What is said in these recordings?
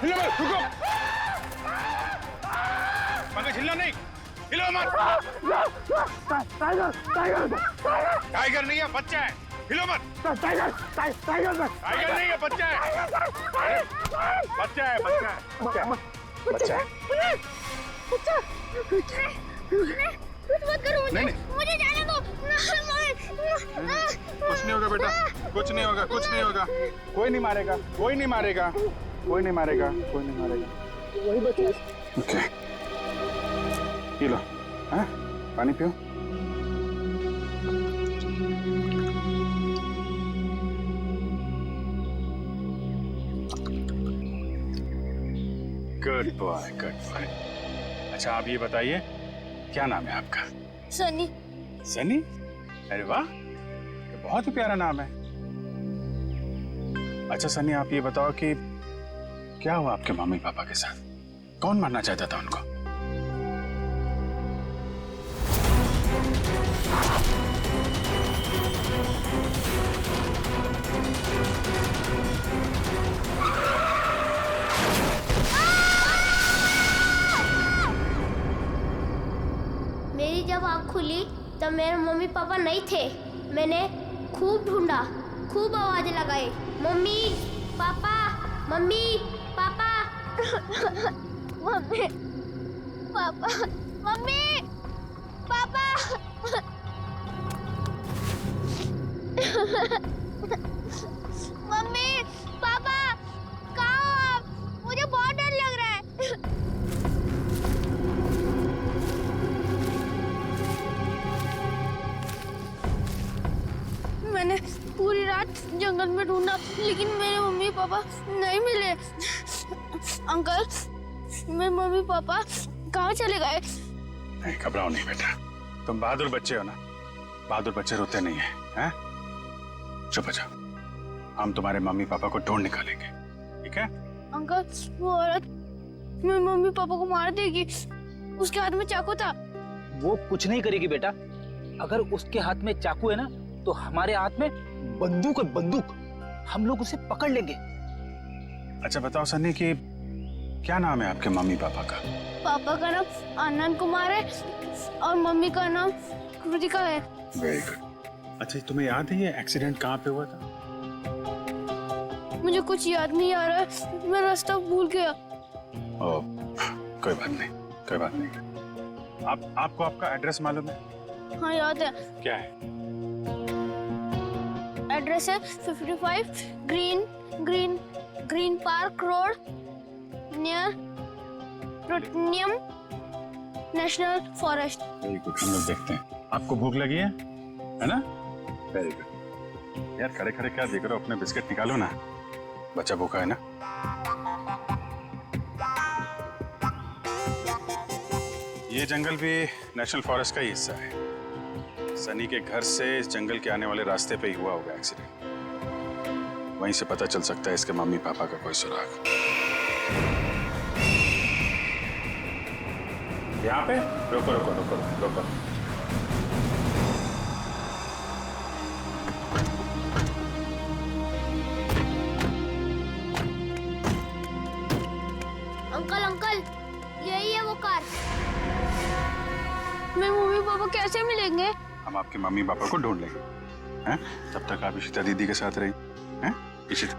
हिलो मत, रुको। पंकज हिलना नहीं, हिलो मत। टाइगर नहीं है, बच्चा है, हिलो मत। टाइगर नहीं है, बच्चा है, बच्चा है, बच्चा है, बच्चा है। मत करो मुझे, मुझे जाने दो। कुछ नहीं होगा बेटा, कुछ नहीं होगा, कुछ नहीं होगा। कोई नहीं मारेगा, कोई नहीं मारेगा, कोई नहीं मारेगा, कोई नहीं मारेगा। वही बच्चा। ओके, पी लो, हाँ? पानी पियो। Good boy, good boy. अच्छा आप ये बताइए, क्या नाम है आपका? सनी। सनी? अरे वाह, ये बहुत ही प्यारा नाम है। अच्छा सनी, आप ये बताओ कि क्या हुआ आपके मम्मी पापा के साथ? कौन मारना चाहता था उनको? मेरी जब आँख खुली तब मेरे मम्मी पापा नहीं थे। मैंने खूब ढूंढा, खूब आवाज लगाई, mummy papa, mummy papa. Mummy papa, mummy papa. Mummy papa, कहाँ हो आप? मुझे बहुत डर लग रहा है। मैंने पूरी रात जंगल में ढूंढा, लेकिन मेरे मम्मी पापा नहीं मिले। अंकल, मेरे मम्मी पापा कहाँ चले गए? नहीं घबराओ नहीं बेटा, तुम बहादुर बच्चे हो ना, बहादुर बच्चे रोते नहीं है, हैं? चुप हो जाओ, हम तुम्हारे मम्मी पापा को ढूंढ निकालेंगे, ठीक है? अंकल, वो औरत मेरे मम्मी पापा को मार देगी, उसके हाथ में चाकू था। वो कुछ नहीं करेगी बेटा, अगर उसके हाथ में चाकू है ना तो हमारे हाथ में बंदूक है, बंदूक, हम लोग उसे पकड़ लेंगे। अच्छा बताओ सन्नी कि क्या नाम है आपके मम्मी पापा का? पापा का नाम आनंद कुमार है और मम्मी का नाम कृतिका है। Very good. अच्छा तुम्हें याद है ये एक्सीडेंट कहाँ पे हुआ था? मुझे कुछ याद नहीं आ रहा है, मैं रास्ता भूल गया। ओह, कोई बात नहीं, कोई बात नहीं। आपको आपका एड्रेस मालूम है? हाँ याद है। क्या है? एड्रेस है 55 green park road near plutonium national forest. Very good, हम लोग देखते हैं। आपको भूख लगी है ना? Very good. यार खड़े खड़े क्या देख रहे हो, अपने बिस्किट निकालो ना, बच्चा भूखा है ना। ये जंगल भी नेशनल फॉरेस्ट का ही हिस्सा है। सनी के घर से इस जंगल के आने वाले रास्ते पे ही हुआ होगा एक्सीडेंट। वहीं से पता चल सकता है इसके मम्मी पापा का कोई सुराग। यहाँ पे रुको रुको रुको रुको। अंकल अंकल, यही है वो कार। मेरे मम्मी पापा कैसे मिलेंगे? हम आपके मम्मी पापा को ढूंढ लेंगे, हैं? तब तक आप इशिता दीदी के साथ रही, हैं? इशिता।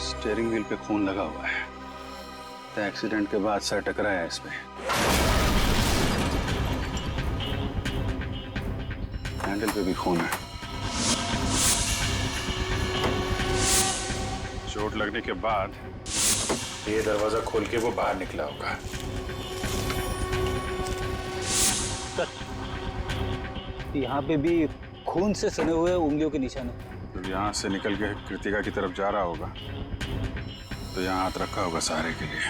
स्टीयरिंग व्हील पे खून लगा हुआ है, तो एक्सीडेंट के बाद सर टकराया है इसमें। हैंडल पे भी खून है। चोट लगने के बाद ये दरवाजा खोल के वो बाहर निकला होगा। यहाँ पे भी खून से सने हुए उंगलियों के निशान है। तो यहाँ से निकल के कृतिका की तरफ जा रहा होगा, तो यहाँ हाथ रखा होगा सहारे के लिए।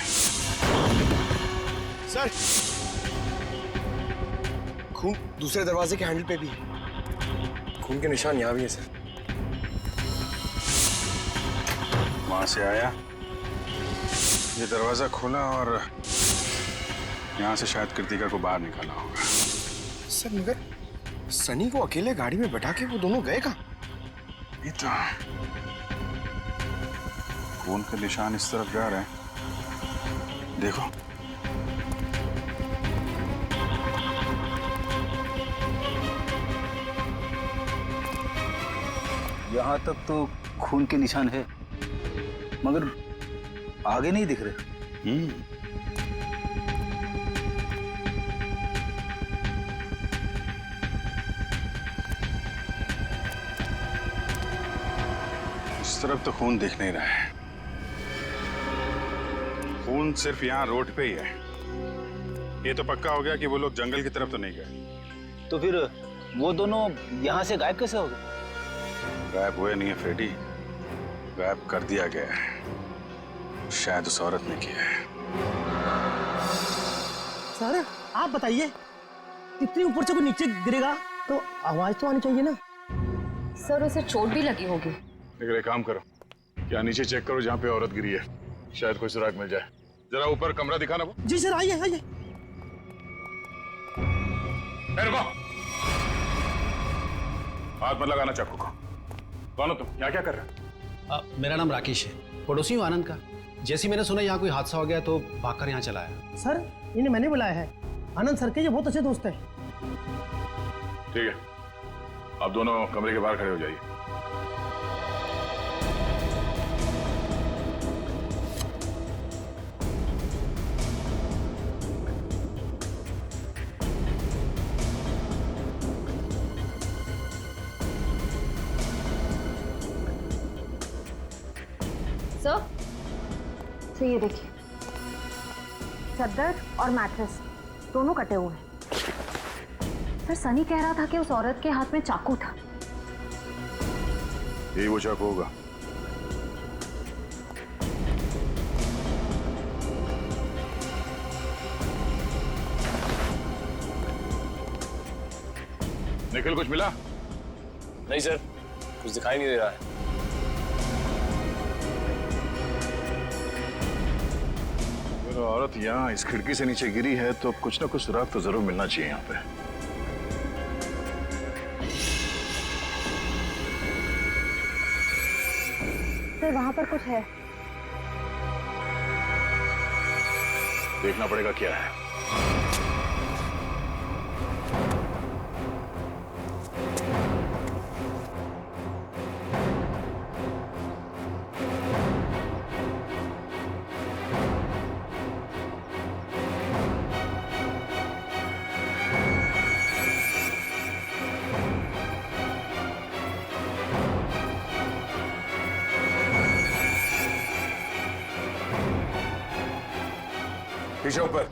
सर, खून दूसरे दरवाजे के हैंडल पे भी है। खून के निशान यहाँ भी है सर। वहां से आया, ये दरवाजा खोला और यहाँ से शायद कृतिका को बाहर निकाला होगा। सर मगर सनी को अकेले गाड़ी में बैठा के वो दोनों गए कहाँ? ये तो खून के निशान इस तरफ जा रहे हैं, देखो। यहाँ तक तो खून के निशान है, मगर आगे नहीं दिख रहे। इस तरफ तो खून दिख नहीं रहा है। खून सिर्फ यहाँ रोड पे ही है। ये तो पक्का हो गया कि वो लोग जंगल की तरफ तो नहीं गए। तो फिर वो दोनों यहाँ से गायब कैसे हो गए? गायब हुए नहीं है फ्रेडी, गायब कर दिया गया है। शायद उस औरत ने किया है। सर आप बताइए, इतनी ऊपर से कोई नीचे गिरेगा तो आवाज तो आनी चाहिए ना। सर उसे चोट भी लगी होगी। लेकिन एक काम करो, क्या नीचे चेक करो जहाँ पे औरत गिरी है, शायद कोई सुराग मिल जाए। जरा ऊपर कमरा दिखाना वो। जी सर, आइए आइए। रुको, हाथ मत लगाना चाकू को। कौन हो तुम, यहाँ क्या कर रहे हो? मेरा नाम राकेश है, पड़ोसी हूँ आनंद का। जैसे ही मैंने सुना यहाँ कोई हादसा हो गया तो भागकर यहाँ चला आया। सर इन्हें मैंने बुलाया है, आनंद सर के ये बहुत अच्छे दोस्त हैं। ठीक है, आप दोनों कमरे के बाहर खड़े हो जाइए। तो ये देखिए, चादर और मैट्रेस दोनों कटे हुए हैं। सर सनी कह रहा था कि उस औरत के हाथ में चाकू था। यही वो चाकू होगा। निखिल, कुछ मिला? नहीं सर, कुछ दिखाई नहीं दे रहा है। अगर औरत यहाँ इस खिड़की से नीचे गिरी है तो कुछ ना कुछ सुराग तो जरूर मिलना चाहिए यहाँ पे। सर वहां पर कुछ है। देखना पड़ेगा क्या है। पीछे ऊपर।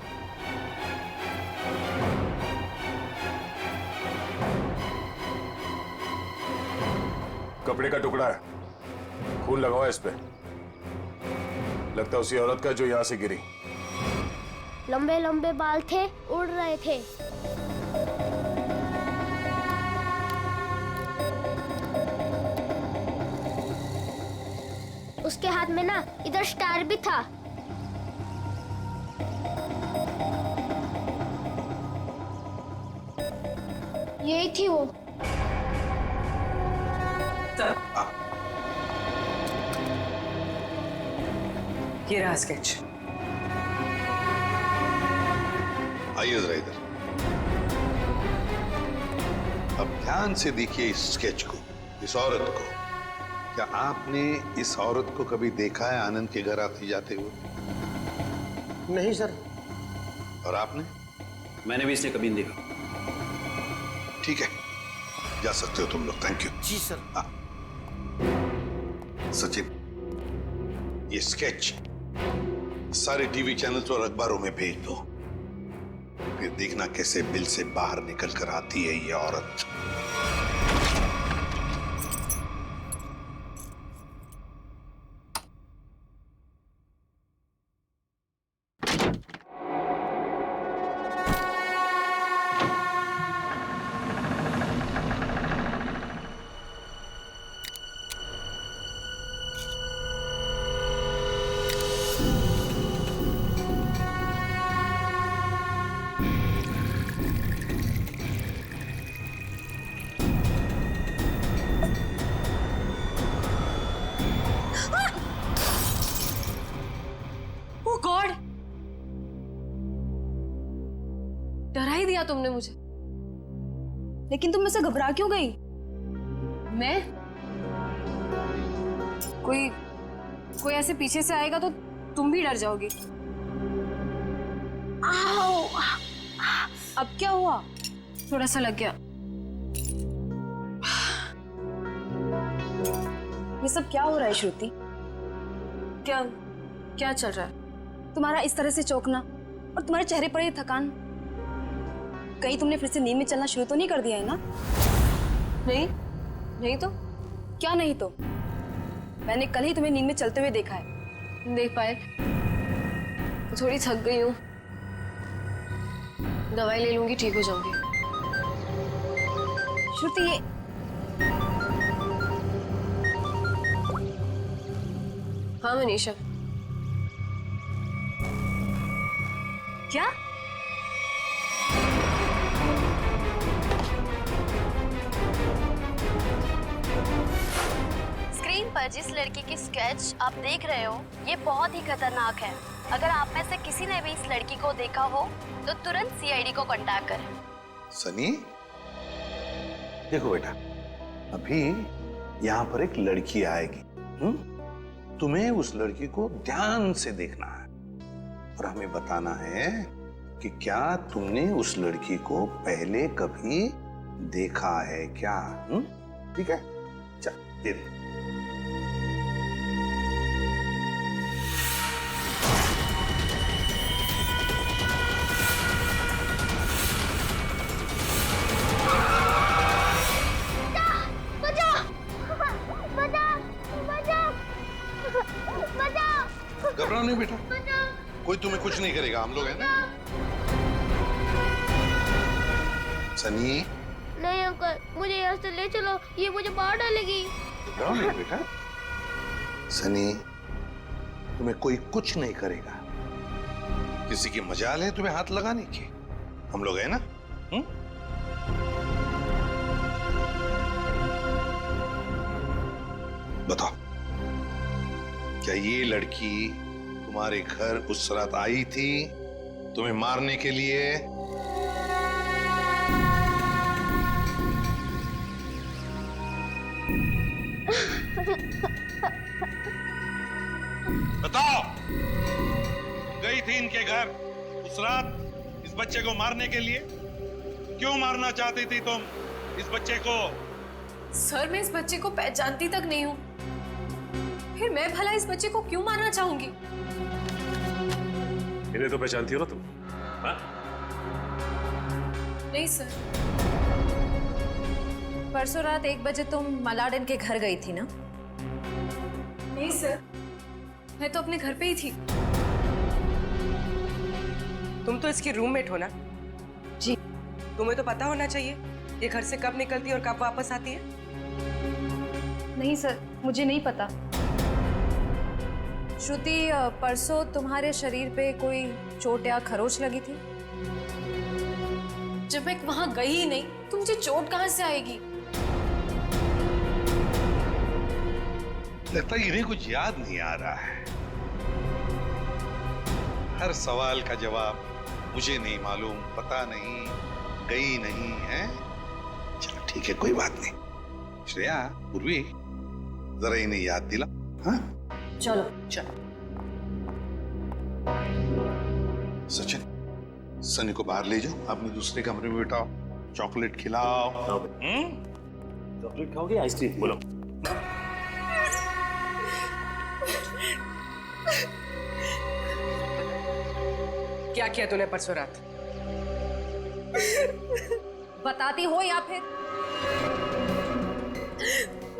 कपड़े का टुकड़ा है, खून लगा हुआ है इस पे। लगता है उसी औरत का जो यहां से गिरी। लंबे लंबे बाल थे, उड़ रहे थे। उसके हाथ में ना इधर स्टार भी था। यही थी वो। ये रहा स्केच। आइए जरा इधर। अब ध्यान से देखिए इस स्केच को, इस औरत को। क्या आपने इस औरत को कभी देखा है आनंद के घर आते जाते हुए? नहीं सर। और आपने? मैंने भी इसे कभी नहीं देखा। ठीक है, जा सकते हो तुम लोग। Thank you. जी सर। सचिन, ये स्केच सारे टीवी चैनल्स और अखबारों में भेज दो। फिर देखना कैसे बिल से बाहर निकल कर आती है ये औरत। डरा ही दिया तुमने मुझे। लेकिन तुम मुझसे घबरा क्यों गई? मैं कोई ऐसे पीछे से आएगा तो तुम भी डर जाओगी। आओ! अब क्या हुआ? थोड़ा सा लग गया। ये सब क्या हो रहा है श्रुति? क्या चल रहा है? तुम्हारा इस तरह से चौंकना और तुम्हारे चेहरे पर ये थकान, कहीं तुमने फिर से नींद में चलना शुरू तो नहीं कर दिया है ना? नहीं तो क्या नहीं तो? मैंने कल ही तुम्हें नींद में चलते हुए देखा है। देख पाए, थोड़ी थक गई हूँ, दवाई ले लूंगी, ठीक हो जाऊंगी। श्रुति ये हाँ मनीषा। क्या? स्क्रीन पर जिस लड़की की स्केच आप देख रहे हो ये बहुत ही खतरनाक है। अगर आप में से किसी ने भी इस लड़की को देखा हो तो तुरंत सीआईडी को कांटेक्ट करें। सनी, देखो बेटा, अभी यहाँ पर एक लड़की आएगी। तुम्हें उस लड़की को ध्यान से देखना है और हमें बताना है कि क्या तुमने उस लड़की को पहले कभी देखा है क्या? ठीक है, चल दे दे। घबराओ नहीं बेटा, कोई तुम्हें कुछ नहीं करेगा, हम लोग हैं ना। सनी, नहीं अंकल, मुझे यहाँ से ले चलो, ये मुझे मार डालेगी। घबराओ नहीं बेटा। सनी, तुम्हें कोई कुछ नहीं करेगा। किसी की मजाल है तुम्हें हाथ लगाने की? हम लोग हैं ना। बताओ, क्या ये लड़की तुम्हारे घर उस रात आई थी तुम्हें मारने के लिए? बताओ, गई थी इनके घर उस रात इस बच्चे को मारने के लिए? क्यों मारना चाहती थी तुम इस बच्चे को? सर, मैं इस बच्चे को पहचानती तक नहीं हूँ, फिर मैं भला इस बच्चे को क्यों मारना चाहूंगी? इन्हें तो पहचानती हो ना तुम? हाँ? नहीं सर। परसों रात 1 बजे तुम मलाडन के घर गई थी ना? नहीं सर, मैं तो अपने घर पे ही थी। तुम तो इसकी रूममेट हो ना? जी। तुम्हें तो पता होना चाहिए ये घर से कब निकलती है और कब वापस आती है। नहीं सर, मुझे नहीं पता। श्रुति, परसों तुम्हारे शरीर पे कोई चोट या खरोच लगी थी? जब मैं वहां गई ही नहीं तो मुझे चोट कहां से आएगी? लगता है इन्हें कुछ याद नहीं आ रहा है। हर सवाल का जवाब मुझे नहीं मालूम, पता नहीं, गई नहीं है। चलो ठीक है, कोई बात नहीं। श्रेया, पूर्वी, जरा इन्हें याद दिला। हाँ, चलो चलो। सचिन, सनी को बाहर ले जाओ, अपने दूसरे कमरे में बिठाओ, चॉकलेट खिलाओ। चॉकलेट खाओगे, आइसक्रीम? बोलो। क्या किया तूने परसों रात? बताती हो या फिर?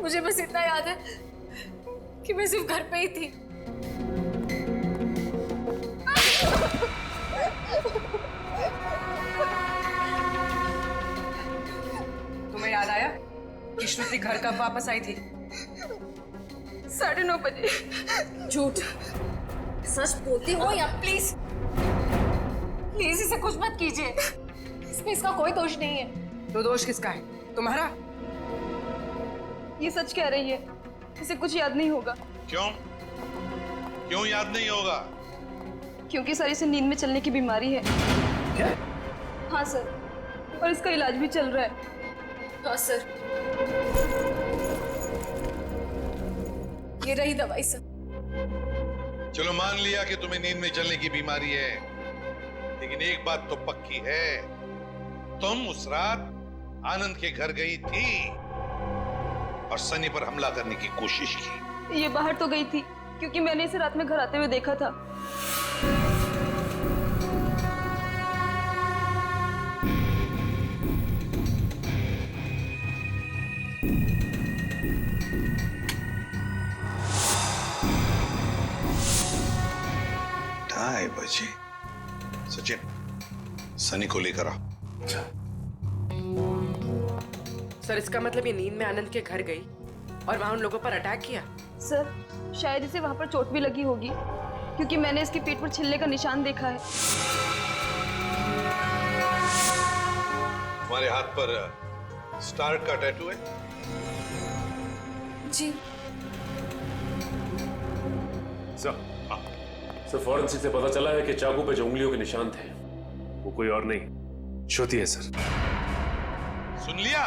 मुझे बस इतना याद है कि मैं सिर्फ घर पे ही थी। तुम्हें याद आया कि श्रुति घर कब वापस आई थी? 9:30 बजे। झूठ। सच बोलती हो या प्लीज प्लीज इसे कुछ मत कीजिए, इसमें इसका कोई दोष नहीं है। तो दोष किसका है? तुम्हारा? ये सच कह रही है, इसे कुछ याद नहीं होगा। क्यों? क्यों याद नहीं होगा? क्योंकि सर इसे नींद में चलने की बीमारी है। क्या? हाँ सर, और इसका इलाज भी चल रहा है। हाँ सर, ये रही दवाई सर। चलो मान लिया कि तुम्हें नींद में चलने की बीमारी है, लेकिन एक बात तो पक्की है, तुम उस रात आनंद के घर गई थी और सनी पर हमला करने की कोशिश की। ये बाहर तो गई थी क्योंकि मैंने इसे रात में घर आते हुए देखा था। ढाई बजे। सचिन, सनी को लेकर आओ। सर इसका मतलब ये नींद में आनंद के घर गई और वहां उन लोगों पर अटैक किया। सर शायद इसे वहां पर चोट भी लगी होगी क्योंकि मैंने इसके पेट पर छिलने का निशान देखा है। तुम्हारे हाथ पर स्टार का टैटू है? जी सर फॉरेंसिक से पता चला है कि चाकू पे जो उंगलियों के निशान थे वो कोई और नहीं, ज्योति है सर। सुन लिया?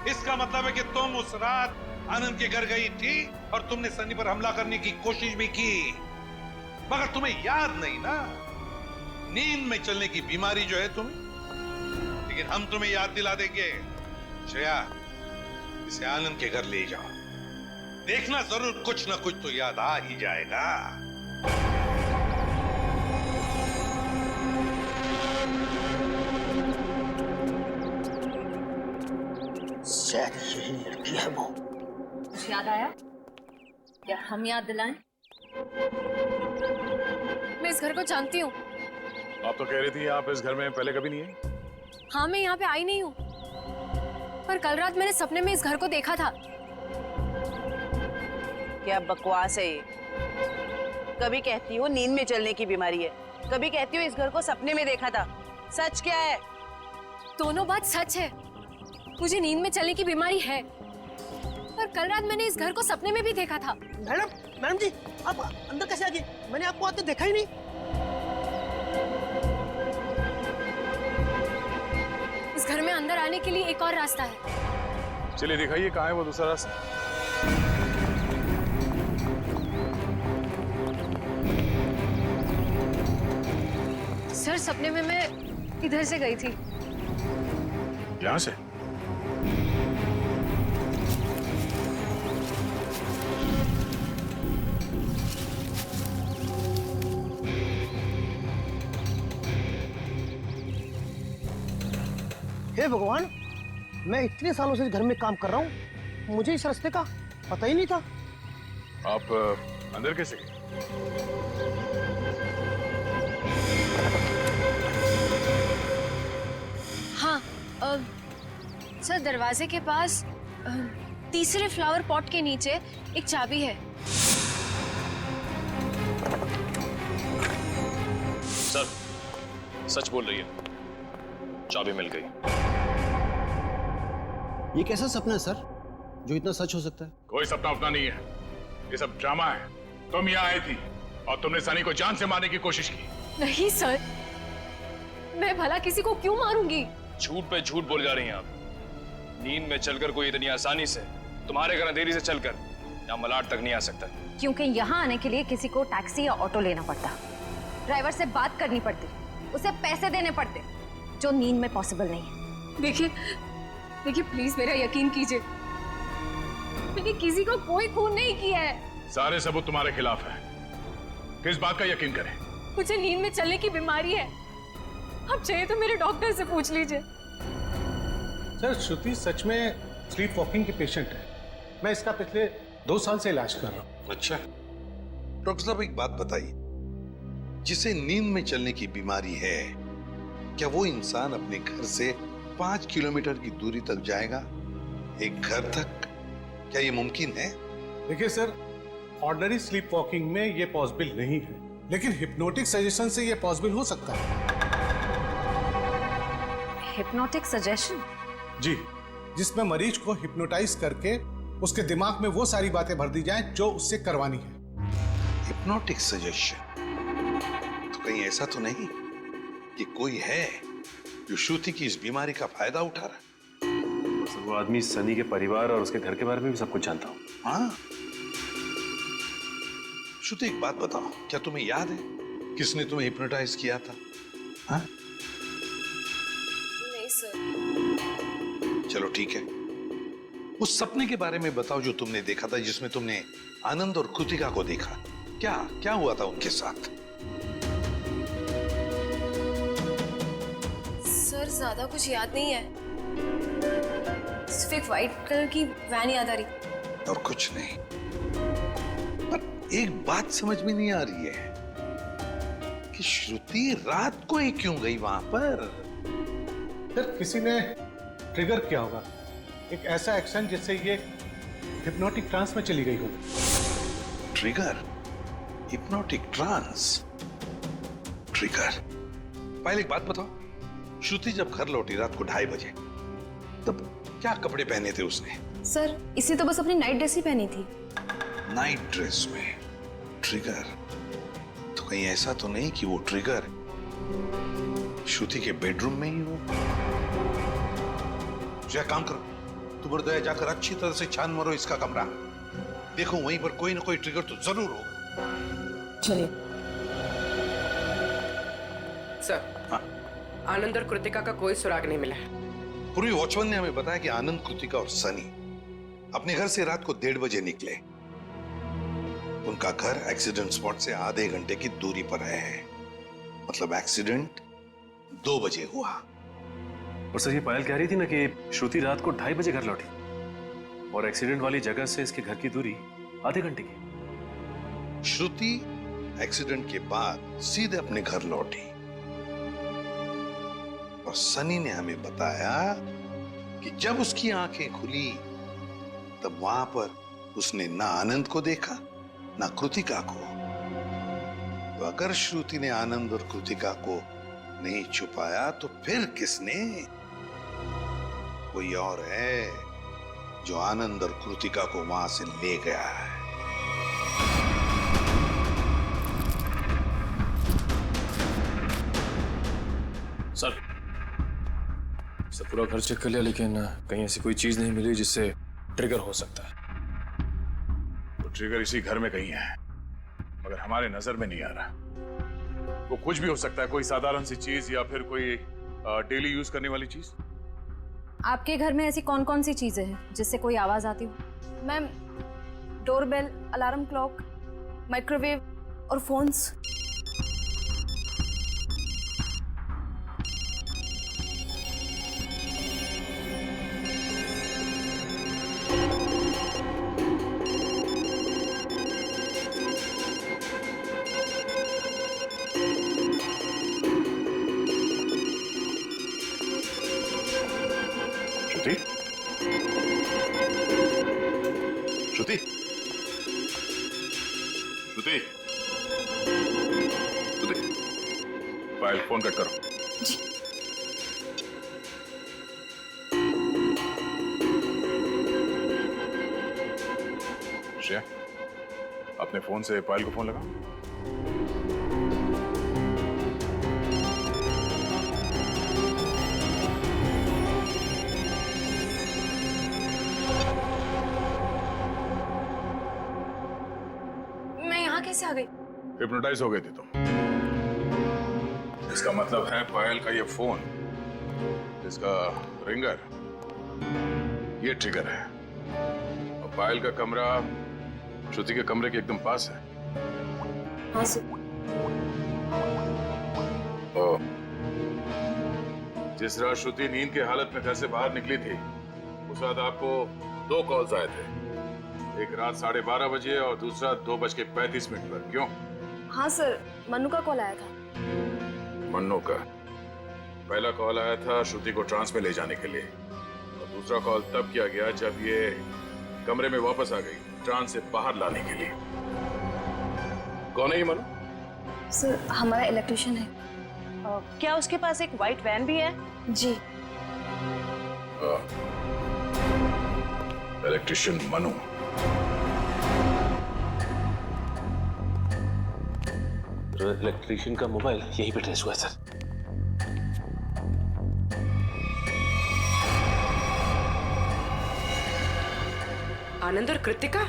इसका मतलब है कि तुम उस रात आनंद के घर गई थी और तुमने सनी पर हमला करने की कोशिश भी की, मगर तुम्हें याद नहीं ना, नींद में चलने की बीमारी जो है तुम्हें। लेकिन हम तुम्हें याद दिला देंगे। श्रेया, इसे आनंद के घर ले जाओ, देखना जरूर कुछ ना कुछ तो याद आ ही जाएगा। शायद यही लड़की है वो। कुछ याद आया? क्या हम याद दिलाएं? मैं इस घर को जानती हूँ। आप तो कह रही थी आप इस घर में पहले कभी नहीं आई। हाँ, मैं यहाँ पे आई नहीं हूँ, पर कल रात मैंने सपने में इस घर को देखा था। क्या बकवास है ये? कभी कहती हो नींद में चलने की बीमारी है, कभी कहती हो इस घर को सपने में देखा था। सच क्या है? दोनों बात सच है। मुझे नींद में चलने की बीमारी है, पर कल रात मैंने इस घर को सपने में भी देखा था। मैडम जी, आप अंदर कैसे आ गए? मैंने आपको आते देखा ही नहीं। इस घर में अंदर आने के लिए एक और रास्ता है। चलिए दिखाइए कहाँ है वो दूसरा रास्ता। सर सपने में मैं इधर से गई थी। यहाँ से? हे भगवान, मैं इतने सालों से इस घर में काम कर रहा हूँ, मुझे इस रास्ते का पता ही नहीं था। आप अंदर कैसे गए? हाँ, सर दरवाजे के पास तीसरे फ्लावर पॉट के नीचे एक चाबी है। सर सच बोल रही है, चाबी मिल गई। ये कैसा सपना है सर जो इतना सच हो सकता है? कोई सपना अपना नहीं है, ये सब ड्रामा है। तुम यहाँ आई थी और तुमने सनी को जान से मारने की कोशिश की। नहीं सर, मैं भला किसी को क्यों मारूंगी? झूठ पे झूठ बोल जा रही हैं आप। नींद में चलकर कोई इतनी आसानी से तुम्हारे घर अंधेरी से चलकर यहाँ मलाड तक नहीं आ सकता। क्योंकि यहाँ आने के लिए किसी को टैक्सी या ऑटो लेना पड़ता, ड्राइवर से बात करनी पड़ती, उसे पैसे देने पड़ते, जो नींद में पॉसिबल नहीं है। देखिए प्लीज मेरा यकीन कीजिए, मैंने किसी को कोई खून नहीं किया है। सारे सबूत तुम्हारे खिलाफ है, किस बात का यकीन करें? मुझे नींद में चलने की बीमारी है, आप चाहिए तो मेरे डॉक्टर से पूछ लीजिए। सर श्रुति सच में स्लीप वॉकिंग की पेशेंट है, मैं इसका पिछले 2 साल से इलाज कर रहा हूँ। अच्छा डॉक्टर साहब, एक बात बताइए, जिसे नींद में चलने की बीमारी है, क्या वो इंसान अपने घर से 5 किलोमीटर की दूरी तक जाएगा, एक घर तक? क्या ये मुमकिन है? देखिए सर, ऑर्डिनरी स्लीप वॉकिंग में ये पॉसिबल नहीं है, लेकिन हिप्नोटिक सजेशन से ये पॉसिबल हो सकता है। Hypnotic suggestion? जी, जिसमें मरीज को हिप्नोटाइज करके उसके दिमाग में वो सारी बातें भर दी जाएं जो उससे करवानी है। Hypnotic suggestion? तो कहीं ऐसा तो नहीं कि कोई है जो श्रुति की इस बीमारी का फायदा उठा रहा है। सर वो आदमी सनी के परिवार और उसके घर के बारे में भी सब कुछ जानता हूँ। हाँ श्रुति, एक बात बताओ, क्या तुम्हें याद है किसने तुम्हें हिप्नोटाइज किया था? हाँ? नहीं सर। चलो ठीक है, उस सपने के बारे में बताओ जो तुमने देखा था, जिसमें तुमने आनंद और कृतिका को देखा। क्या क्या हुआ था उनके साथ? सर ज्यादा कुछ याद नहीं है, सिर्फ एक व्हाइट कलर की वैन याद आ रही। और कुछ नहीं। पर एक बात समझ में नहीं आ रही है कि श्रुति रात को ही क्यों गई वहां पर? सर किसी ने ट्रिगर किया होगा, एक ऐसा एक्शन जिससे ये हिप्नोटिक ट्रांस में चली गई हो। ट्रिगर? Hypnotic trance? ट्रिगर? पहले एक बात बताओ, श्रुति जब घर लौटी रात को 2:30 बजे, तब क्या कपड़े पहने थे उसने? सर इसे तो बस अपनी नाइट ड्रेस ही पहनी थी। नाइट ड्रेस में ट्रिगर? तो कहीं ऐसा तो नहीं कि वो ट्रिगर श्रुति के बेडरूम में ही हो? जो काम करो, तुम दया जाकर अच्छी तरह से छान मारो इसका कमरा, देखो वहीं पर कोई ना कोई ट्रिगर तो जरूर होगा। चलिए सर। हाँ? आनंद और कृतिका का कोई सुराग नहीं मिला है। पूर्वी वॉचमैन ने हमें बताया कि आनंद, कृतिका और सनी अपने घर से रात को 1:30 बजे निकले। उनका घर एक्सीडेंट स्पॉट से आधे घंटे की दूरी पर है, मतलब एक्सीडेंट 2 बजे हुआ। और सर ये पायल कह रही थी ना कि श्रुति रात को 2:30 बजे घर लौटी और एक्सीडेंट वाली जगह से इसके घर की दूरी आधे घंटे की। श्रुति एक्सीडेंट के बाद सीधे अपने घर लौटी और सनी ने हमें बताया कि जब उसकी आंखें खुली तब वहां पर उसने ना आनंद को देखा ना कृतिका को। तो अगर श्रुति ने आनंद और कृतिका को नहीं छुपाया तो फिर किसने? कोई और है जो आनंद और कृतिका को वहां से ले गया है। सर पूरा घर चेक कर लिया लेकिन कहीं ऐसी कोई चीज नहीं मिली जिससे ट्रिगर हो सकता है। वो ट्रिगर इसी घर में कहीं है, मगर हमारे नजर में नहीं आ रहा। वो कुछ भी हो सकता है, कोई साधारण सी चीज या फिर कोई डेली यूज करने वाली चीज। आपके घर में ऐसी कौन कौन सी चीजें हैं जिससे कोई आवाज आती हो? Ma'am doorbell, alarm clock, microwave और फोन्स। श्रुति, श्रुति, श्रुति, पायल फोन कट करो। जी। श्रेया, अपने फोन से पायल को फोन लगा। कैसे आ गई? हिप्नोटाइज हो गई थी तुम। इसका मतलब है पायल का ये फोन, इसका रिंगर, ये ट्रिगर है। और पायल का कमरा श्रुति के कमरे के एकदम पास है। हाँ सर। और जिस रात श्रुति नींद की हालत में घर से बाहर निकली थी, उस रात आपको 2 कॉल्स आए थे, एक रात 12:30 बजे और दूसरा 2:35 पर। क्यों? हाँ सर, मन्नू का कॉल आया था। मन्नू का? पहला कॉल आया था श्रुति को ट्रांस में ले जाने के लिए, और दूसरा कॉल तब किया गया जब ये कमरे में वापस आ गई, ट्रांस से बाहर लाने के लिए। कौन है ये मन्नू? सर हमारा इलेक्ट्रिशियन है। क्या उसके पास एक व्हाइट वैन भी है? जी। इलेक्ट्रिशियन मनु। इलेक्ट्रिशियन का मोबाइल यहीं पे ट्रेस हुआ सर। आनंद और Kritika?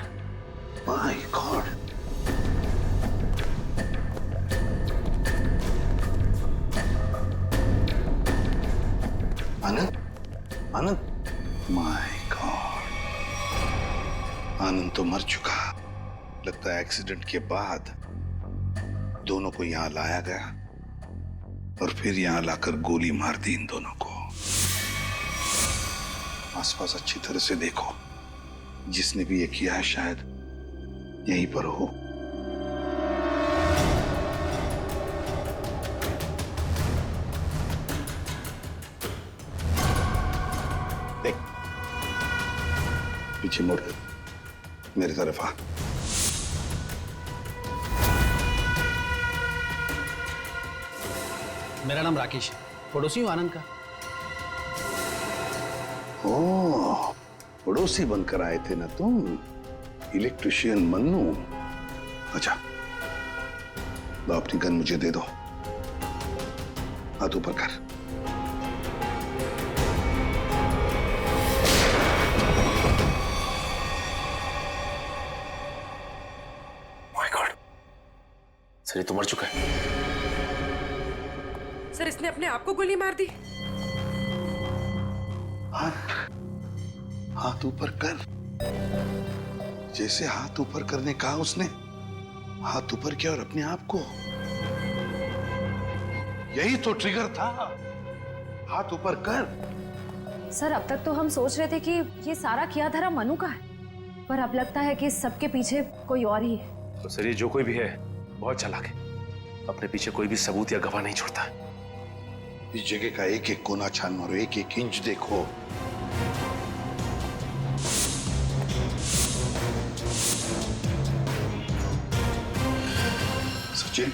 My God. Anand, Anand, my God, Anand तो मर चुका। लगता है एक्सीडेंट के बाद दोनों को यहां लाया गया और फिर यहां लाकर गोली मार दी इन दोनों को। आसपास अच्छी तरह से देखो, जिसने भी ये किया है शायद यहीं पर हो। देख, पीछे मुड़, मेरी तरफ आ। मेरा नाम राकेश है, पड़ोसी हूँ आनंद का। ओह, पड़ोसी बनकर आए थे ना तुम, इलेक्ट्रिशियन मन्नू। अच्छा, लो अपनी गन मुझे दे दो, हाथ ऊपर कर। माय गॉड, सर ये तो मर चुका है। सर इसने अपने आप को गोली मार दी। हाथ ऊपर कर। जैसे हाथ ऊपर करने कहा उसने, हाथ ऊपर किया और अपने आप को। यही तो ट्रिगर था, हाथ ऊपर कर। सर अब तक तो हम सोच रहे थे कि ये सारा किया धरा मनु का है, पर अब लगता है कि सबके पीछे कोई और ही है। तो सर ये जो कोई भी है बहुत चालाक है, अपने पीछे कोई भी सबूत या गवाह नहीं छोड़ता। इस जगह का एक एक कोना छान मारो, एक एक इंच देखो। सचिन,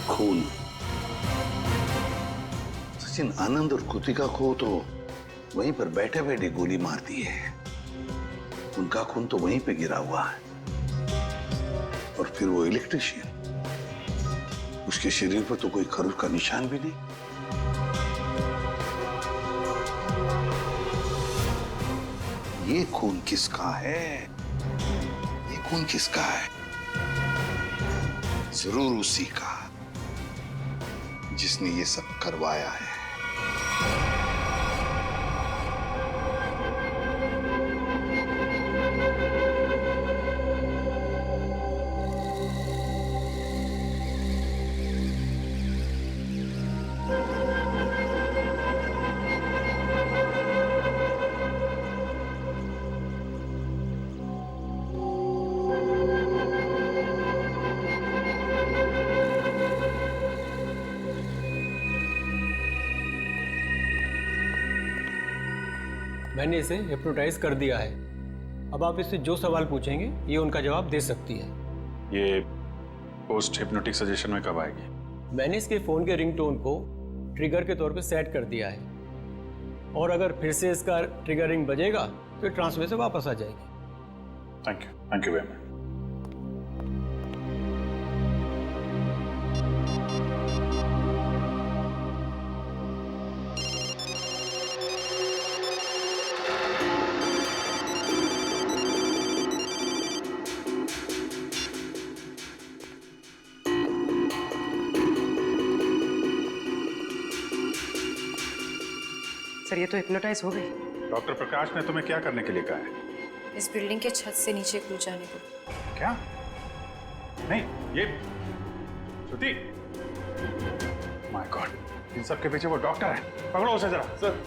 खून। सचिन, आनंद और कृतिका को तो वहीं पर बैठे बैठे गोली मार दी है। उनका खून तो वहीं पे गिरा हुआ है। और फिर वो इलेक्ट्रिशियन, उसके शरीर पर तो कोई खरोच का निशान भी नहीं। ये खून किसका है? ये खून किसका है? जरूर उसी का जिसने ये सब करवाया है। मैंने इसे हिप्नोटाइज कर दिया है। अब आप इससे जो सवाल पूछेंगे ये उनका जवाब दे सकती है। ये पोस्ट हिप्नोटिक सजेशन में कब आएगी? मैंने इसके फ़ोन के रिंगटोन को ट्रिगर के तौर पे सेट कर दिया है, और अगर फिर से इसका ट्रिगरिंग बजेगा तो ट्रांसफर से वापस आ जाएगी। Thank you very much. Sir ये तो हिप्नोटाइज हो गई। डॉक्टर प्रकाश ने तुम्हें क्या करने के लिए कहा है? इस बिल्डिंग के छत से नीचे कूद जाने को। क्या? नहीं, ये श्रुति, माय गॉड, इन सब के पीछे वो डॉक्टर है। पकड़ो उसे जरा। सर,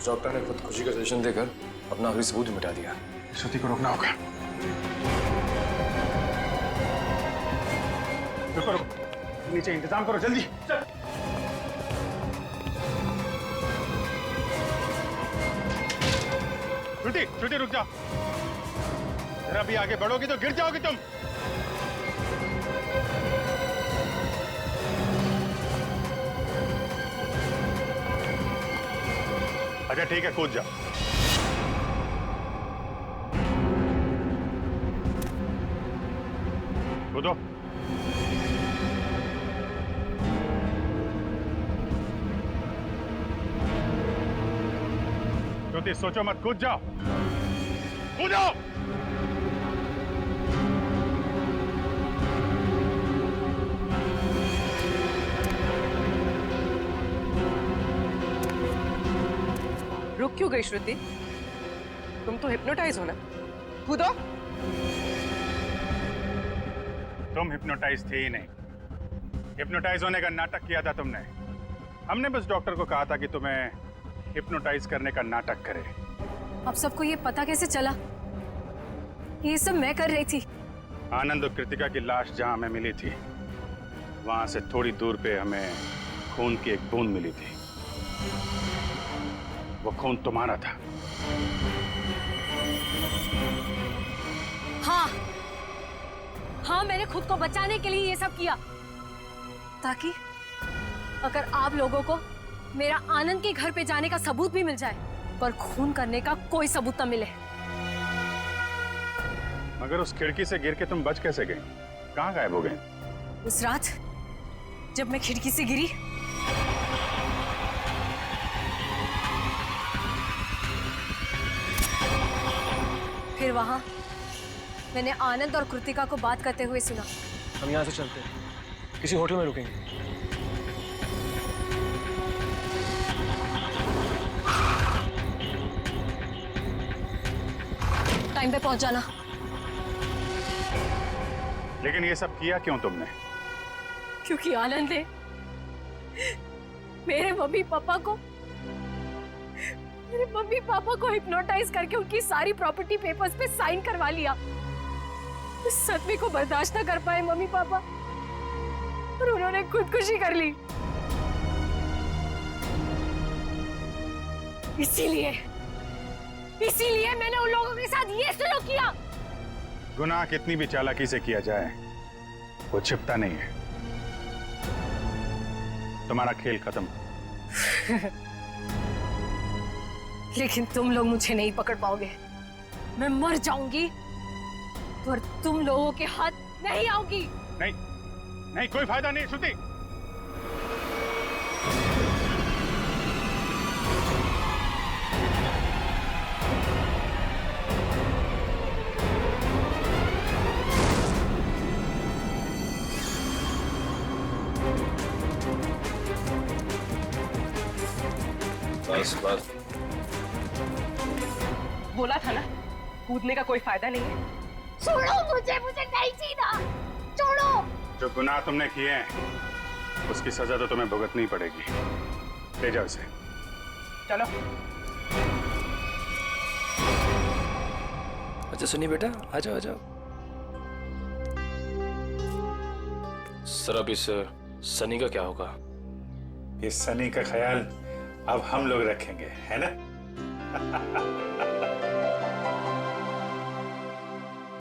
डॉक्टर ने खुदकुशी का सजेशन देकर अपना आखिरी सबूत मिटा दिया। श्रुति को रोकना होगा। रुको रुको, नीचे इंतजाम करो जल्दी। चल। श्रुति, श्रुति रुक जाओ। जरा भी आगे बढ़ोगी तो गिर जाओगी तुम। अच्छा ठीक है, कूद जाओ। कूदो। श्रुति सोचो मत, कूद जाओ, कूदो। रुक क्यों गई श्रुति? तुम तो हिप्नोटाइज हो ना, कूदो। तुम हिप्नोटाइज थे ही नहीं, हिप्नोटाइज होने का नाटक किया था तुमने। हमने बस डॉक्टर को कहा था कि तुम्हें हिप्नोटाइज करने का नाटक करे। अब सबको ये पता कैसे चला? ये सब मैं कर रही थी। आनंद और कृतिका की लाश जहां हमें मिली थी, वहां से थोड़ी दूर पे हमें खून की एक बूंद मिली थी। वो खून तुम्हारा था। हाँ हाँ, मैंने खुद को बचाने के लिए ये सब किया, ताकि अगर आप लोगों को मेरा आनंद के घर पे जाने का सबूत भी मिल जाए, पर खून करने का कोई सबूत न मिले। मगर उस खिड़की से गिर के तुम बच कैसे गई? कहाँ गायब हो गई? उस रात जब मैं खिड़की से गिरी, फिर वहां मैंने आनंद और कृतिका को बात करते हुए सुना। हम यहाँ से चलते हैं, किसी होटल में रुकेंगे। टाइम पे पहुंच जाना। लेकिन ये सब किया क्यों तुमने? क्योंकि आनंद ने मेरे मम्मी पापा को हिप्नोटाइज करके उनकी सारी प्रॉपर्टी पेपर्स पे साइन करवा लिया। उस सदमे को बर्दाश्त न कर पाए मम्मी पापा, और उन्होंने खुदकुशी कर ली। इसीलिए मैंने उन लोगों के साथ ये सलूक किया। गुनाह कितनी भी चालाकी से किया जाए, वो छिपता नहीं है। तुम्हारा खेल खत्म। लेकिन तुम लोग मुझे नहीं पकड़ पाओगे। मैं मर जाऊंगी, पर तुम लोगों के हाथ नहीं आऊंगी। नहीं नहीं, कोई फायदा नहीं श्रुति। बस बोला था ना, कूदने का कोई फायदा नहीं है। छोड़ो मुझे नहीं जीना, छोड़ो। जो गुनाह तुमने किए हैं, उसकी सजा तो तुम्हें भुगतनी पड़ेगी। ले जाओ इसे। चलो। अच्छा सुनिए बेटा, आ जाओ आ जाओ। सर अब इस सनी का क्या होगा? इस सनी का ख्याल अब हम लोग रखेंगे, है ना?